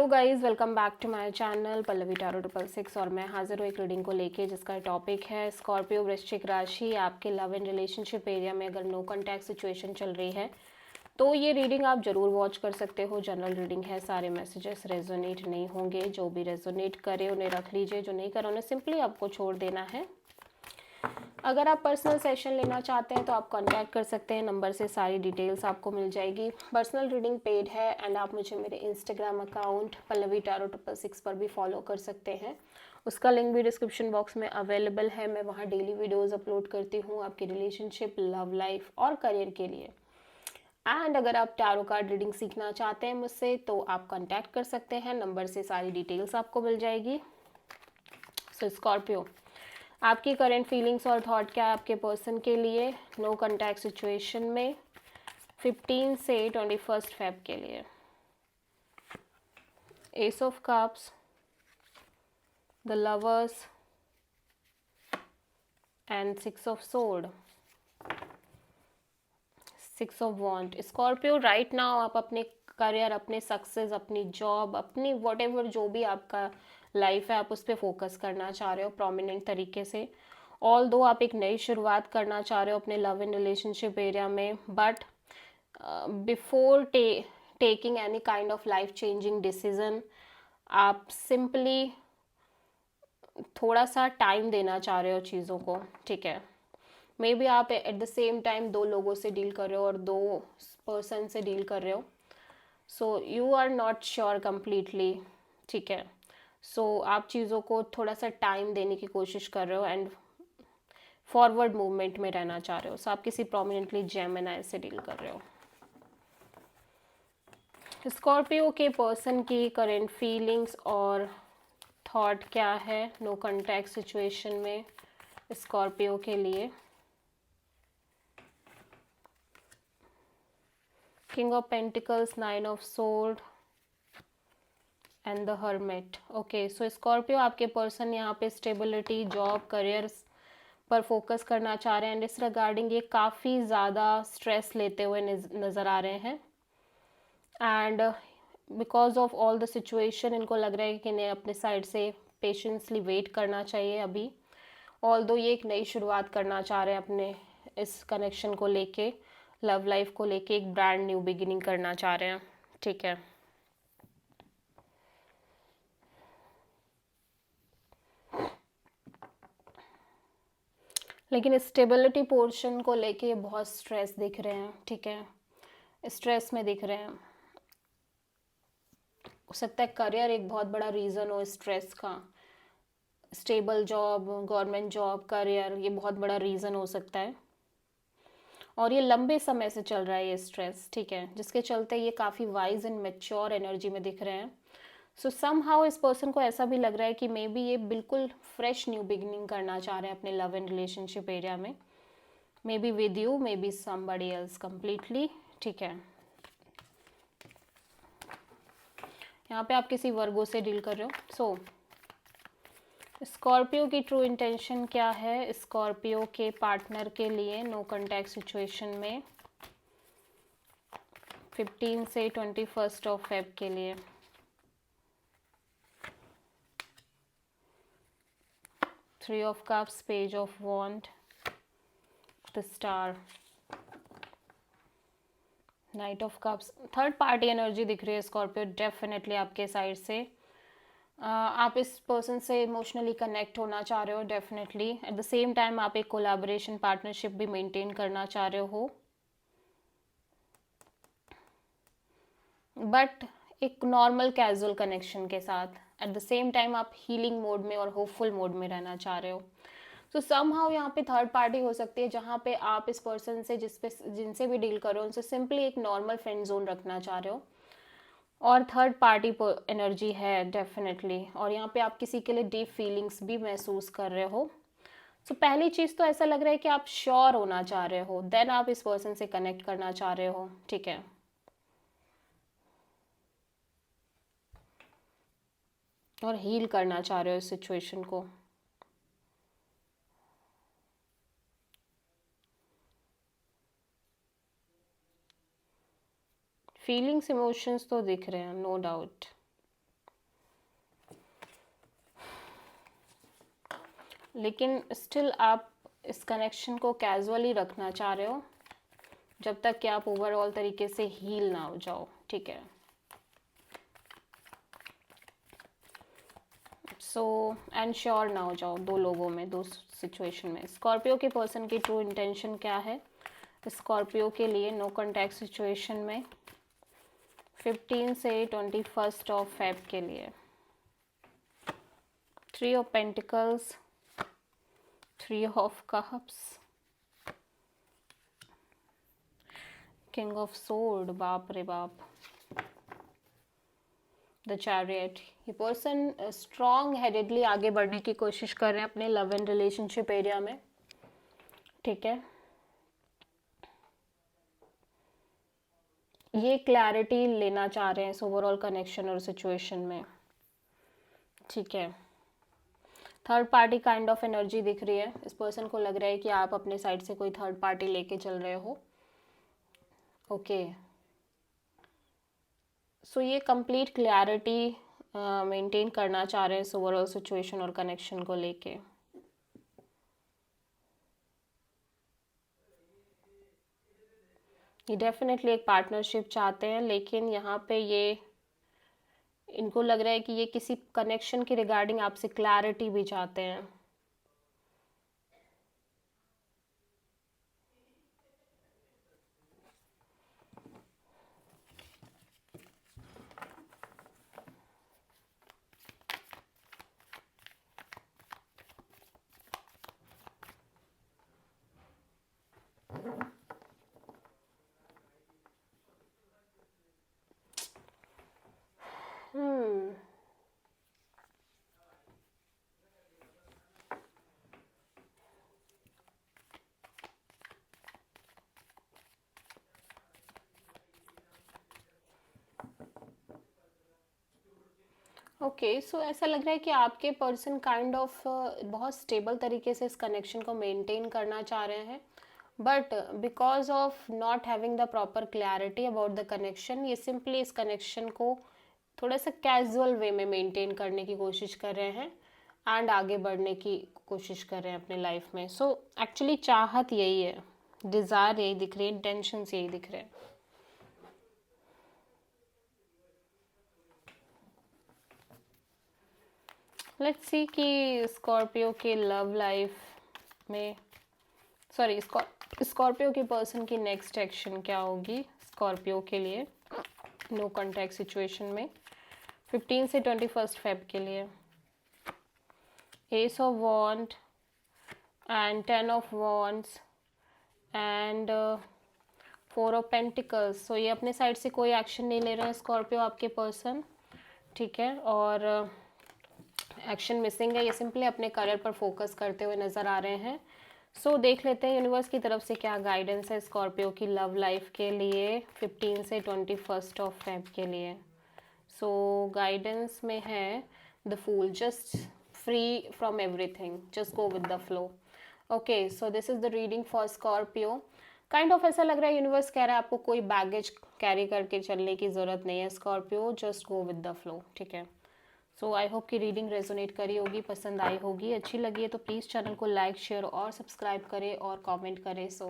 Hello guys, welcome back to my channel Pallavi tarot 666 और मैं हाजिर हूँ एक रीडिंग को लेके जिसका टॉपिक है स्कॉर्पियो वृश्चिक राशि। आपके लव एंड रिलेशनशिप एरिया में अगर नो कॉन्टैक्ट सिचुएशन चल रही है तो ये रीडिंग आप ज़रूर वॉच कर सकते हो। जनरल रीडिंग है, सारे मैसेजेस रेजोनेट नहीं होंगे। जो भी रेजोनेट करे उन्हें रख लीजिए, जो नहीं करे उन्हें सिंपली आपको छोड़ देना है। अगर आप पर्सनल सेशन लेना चाहते हैं तो आप कांटेक्ट कर सकते हैं, नंबर से सारी डिटेल्स आपको मिल जाएगी। पर्सनल रीडिंग पेड है एंड आप मुझे मेरे इंस्टाग्राम अकाउंट पल्लवी टैरो 666 पर भी फॉलो कर सकते हैं। उसका लिंक भी डिस्क्रिप्शन बॉक्स में अवेलेबल है। मैं वहाँ डेली वीडियोज़ अपलोड करती हूँ आपकी रिलेशनशिप, लव लाइफ और करियर के लिए। एंड अगर आप टैरो कार्ड रीडिंग सीखना चाहते हैं मुझसे तो आप कांटेक्ट कर सकते हैं, नंबर से सारी डिटेल्स आपको मिल जाएगी। सो स्कॉर्पियो, आपकी करंट फीलिंग्स और थॉट क्या है आपके पर्सन के लिए नो कॉन्टैक्ट सिचुएशन में 15 से 21 फेब के लिए। Ace of cups, the lovers and 6 of sword, 6 of wand. Scorpio, right now आप अपने करियर, अपने सक्सेस, अपनी जॉब, अपनी वॉटेवर जो भी आपका लाइफ है आप उस पर फोकस करना चाह रहे हो प्रोमिनेंट तरीके से। ऑल दो आप एक नई शुरुआत करना चाह रहे हो अपने लव एंड रिलेशनशिप एरिया में, but before taking any kind of life changing decision आप सिंपली थोड़ा सा टाइम देना चाह रहे हो चीज़ों को, ठीक है। मे बी आप एट द सेम टाइम दो लोगों से डील कर रहे हो और दो पर्सन से डील कर रहे हो, so you are not sure completely, ठीक है। सो आप चीज़ों को थोड़ा सा टाइम देने की कोशिश कर रहे हो एंड फॉरवर्ड मूवमेंट में रहना चाह रहे हो। सो आप किसी प्रोमिनेंटली जेमिनी से डील कर रहे हो। स्कॉर्पियो के पर्सन की करेंट फीलिंग्स और थॉट क्या है नो कॉन्टैक्ट सिचुएशन में स्कॉर्पियो के लिए। King of pentacles, 9 of sword and the hermit. Okay, so Scorpio आपके पर्सन यहाँ पे स्टेबिलिटी, जॉब, करियर पर फोकस करना चाह रहे हैं एंड इस रिगार्डिंग ये काफ़ी ज़्यादा स्ट्रेस लेते हुए नज़र आ रहे हैं। And because of all the situation इनको लग रहा है कि इन्हें अपने साइड से पेशेंसली वेट करना चाहिए अभी। ऑल दो ये एक नई शुरुआत करना चाह रहे हैं अपने इस कनेक्शन को लेके, लव लाइफ को लेके एक ब्रांड न्यू बिगिनिंग करना चाह रहे हैं, ठीक है। लेकिन स्टेबिलिटी पोर्शन को लेके बहुत स्ट्रेस दिख रहे हैं, ठीक है। स्ट्रेस में दिख रहे हैं। हो सकता है करियर एक बहुत बड़ा रीज़न हो स्ट्रेस का। Stable job, government job, career, ये बहुत बड़ा रीज़न हो सकता है और ये लंबे समय से चल रहा है ये स्ट्रेस, ठीक है, जिसके चलते ये काफ़ी वाइज एंड मैच्योर एनर्जी में दिख रहे हैं। सो समहाउ इस पर्सन को ऐसा भी लग रहा है कि मे बी ये बिल्कुल फ्रेश न्यू बिगिनिंग करना चाह रहे हैं अपने लव एंड रिलेशनशिप एरिया में, may be with you, may be somebody else completely, ठीक है। यहाँ पे आप किसी वर्गो से डील कर रहे हो। सो स्कॉर्पियो की ट्रू इंटेंशन क्या है स्कॉर्पियो के पार्टनर के लिए नो कॉन्टैक्ट सिचुएशन में 15 से 21 ऑफ फेब के लिए। Three of cups, page of wand, the star, knight of cups. Third party energy दिख रही है स्कॉर्पियो डेफिनेटली आपके साइड से। आप इस पर्सन से इमोशनली कनेक्ट होना चाह रहे हो definitely. At the same time आप एक कोलैबोरेशन, पार्टनरशिप भी मेंटेन करना चाह रहे हो, बट एक नॉर्मल कैजुअल कनेक्शन के साथ। एट द सेम टाइम आप हीलिंग मोड में और होपफुल मोड में रहना चाह रहे हो। तो समहाउ यहाँ पे थर्ड पार्टी हो सकती है जहाँ पे आप इस पर्सन से जिनसे भी डील करो उनसे सिंपली एक नॉर्मल फ्रेंड जोन रखना चाह रहे हो और थर्ड पार्टी एनर्जी है डेफिनेटली। और यहाँ पे आप किसी के लिए डीप फीलिंग्स भी महसूस कर रहे हो। तो पहली चीज़ तो ऐसा लग रहा है कि आप श्योर होना चाह रहे हो, देन आप इस पर्सन से कनेक्ट करना चाह रहे हो, ठीक है। और हील करना चाह रहे हो इस सिचुएशन को। फीलिंग्स, इमोशंस तो दिख रहे हैं, नो डाउट। लेकिन स्टिल आप इस कनेक्शन को कैजुअली रखना चाह रहे हो जब तक कि आप ओवरऑल तरीके से हील ना हो जाओ, ठीक है। सो एंड श्योर ना हो जाओ दो लोगों में, दो सिचुएशन में। स्कॉर्पियो के पर्सन की ट्रू इंटेंशन क्या है स्कॉर्पियो के लिए नो कॉन्टैक्ट सिचुएशन में 15 से 21 ऑफ फेब के लिए? 3 of pentacles, 3 of cups, king of sword, बाप रे बाप, द चैरियट। ये पर्सन स्ट्रॉन्ग हेडेडली आगे बढ़ने की कोशिश कर रहे हैं अपने लव एंड रिलेशनशिप एरिया में, ठीक है। ये क्लैरिटी लेना चाह रहे हैं इस ओवरऑल कनेक्शन और सिचुएशन में, ठीक है। Third party kind of energy दिख रही है। इस पर्सन को लग रहा है कि आप अपने साइड से कोई थर्ड पार्टी लेके चल रहे हो, ओके। सो ये कंप्लीट क्लैरिटी मेंटेन करना चाह रहे हैं इस ओवरऑल सिचुएशन और कनेक्शन को लेके। ये डेफिनेटली एक पार्टनरशिप चाहते हैं, लेकिन यहाँ पे ये इनको लग रहा है कि ये किसी कनेक्शन के रिगार्डिंग आपसे क्लैरिटी भी चाहते हैं। ओके, सो ऐसा लग रहा है कि आपके पर्सन काइंड ऑफ बहुत स्टेबल तरीके से इस कनेक्शन को मेंटेन करना चाह रहे हैं, but because of not having the proper clarity about the connection, ये सिंपली इस कनेक्शन को थोड़ा सा कैजुअल वे में मेंटेन करने की कोशिश कर रहे हैं एंड आगे बढ़ने की कोशिश कर रहे हैं अपने लाइफ में। सो एक्चुअली चाहत यही है, डिज़ायर यही दिख रही है, इंटेंशंस यही दिख रहे हैं। लेट्स सी कि स्कॉर्पियो के लव लाइफ में, सॉरी, स्कॉर्पियो के पर्सन की नेक्स्ट एक्शन क्या होगी स्कॉर्पियो के लिए नो कॉन्टैक्ट सिचुएशन में 15 से 21 फेब के लिए? Ace of wands and 10 of wands and 4 of pentacles. So ये अपने साइड से कोई एक्शन नहीं ले रहे हैं स्कॉर्पियो आपके पर्सन, ठीक है। और एक्शन मिसिंग है, ये सिंपली अपने करियर पर फोकस करते हुए नज़र आ रहे हैं। सो देख लेते हैं यूनिवर्स की तरफ से क्या गाइडेंस है स्कॉर्पियो की लव लाइफ के लिए 15 से 21 ऑफ फेब के लिए। सो गाइडेंस में है the fool, just free from everything, just go with the flow. Okay, so this is the reading for Scorpio. Kind of ऐसा लग रहा है यूनिवर्स कह रहा है आपको कोई बैगेज कैरी करके चलने की ज़रूरत नहीं है Scorpio, just go with the flow, ठीक है। सो आई होप कि रीडिंग रेजोनेट करी होगी, पसंद आई होगी, अच्छी लगी है तो प्लीज़ चैनल को लाइक शेयर और सब्सक्राइब करें और कमेंट करें। सो